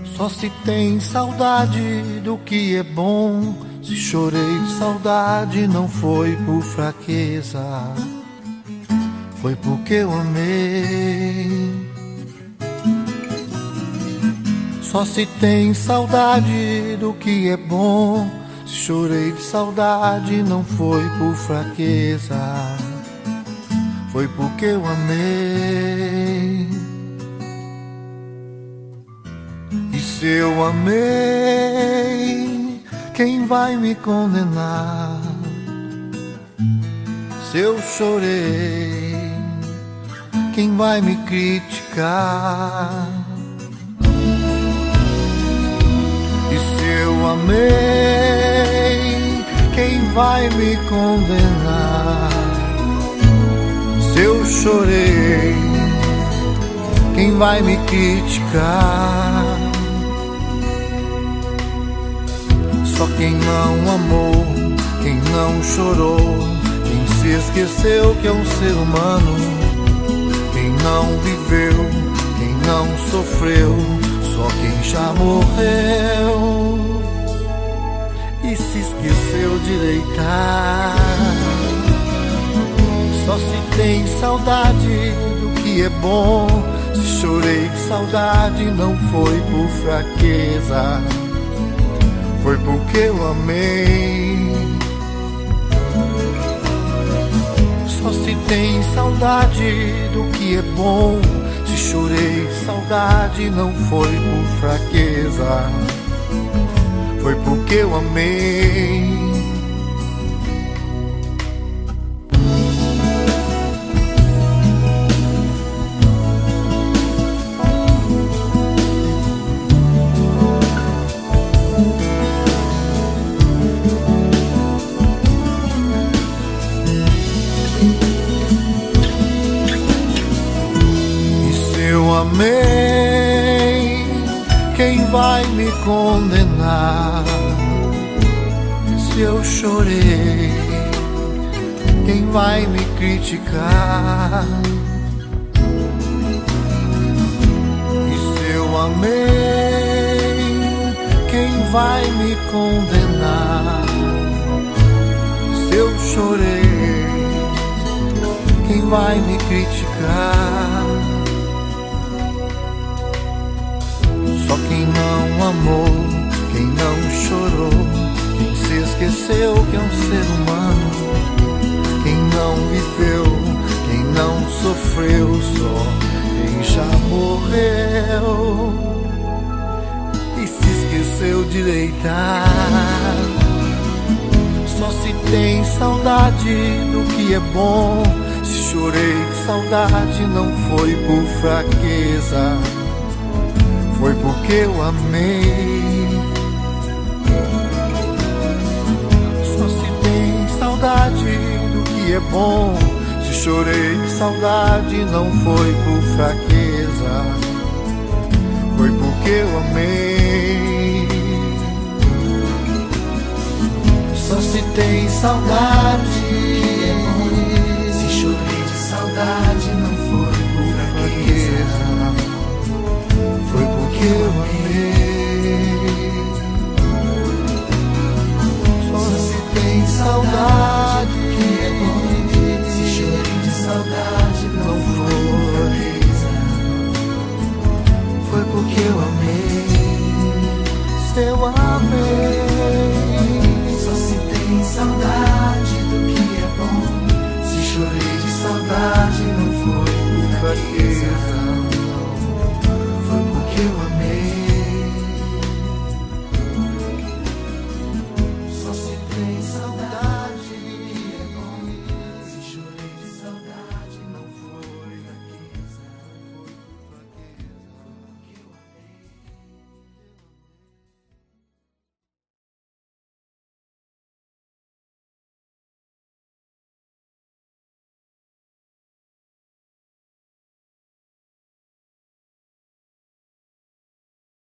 Só se tem saudade do que é bom. Se chorei de saudade não foi por fraqueza, foi porque eu amei. Só se tem saudade do que é bom. Se chorei de saudade não foi por fraqueza, foi porque eu amei. E se eu amei, quem vai me condenar? Se eu chorei, quem vai me criticar? E se eu amei, quem vai me condenar? Se eu chorei, quem vai me criticar? Só quem não amou, quem não chorou, quem se esqueceu que é um ser humano, quem não viveu, quem não sofreu, só quem já morreu e se esqueceu de deitar. Só se tem saudade do que é bom. Se chorei de saudade não foi por fraqueza, foi porque eu amei. Só se tem saudade do que é bom. Se chorei de saudade não foi por fraqueza, foi porque eu amei. Eu amei, quem vai me condenar? Se eu chorei, quem vai me criticar? E se eu amei, quem vai me condenar? Se eu chorei, quem vai me criticar? Só quem não amou, quem não chorou, quem se esqueceu que é um ser humano, quem não viveu, quem não sofreu, só quem já morreu e se esqueceu de deitar. Só se tem saudade do que é bom. Se chorei de saudade não foi por fraqueza, foi porque eu amei. Só se tem saudade do que é bom. Se chorei de saudade não foi por fraqueza, foi porque eu amei. Só se tem saudade. Se chorei de saudade não foi por fraqueza, foi porque eu amei. Só se tem saudade que é bom. Se chorei de saudade não foi por fraqueza, foi porque eu amei. Se eu amei. Só se tem saudade do que é bom. Se chorei de saudade não foi por fraqueza,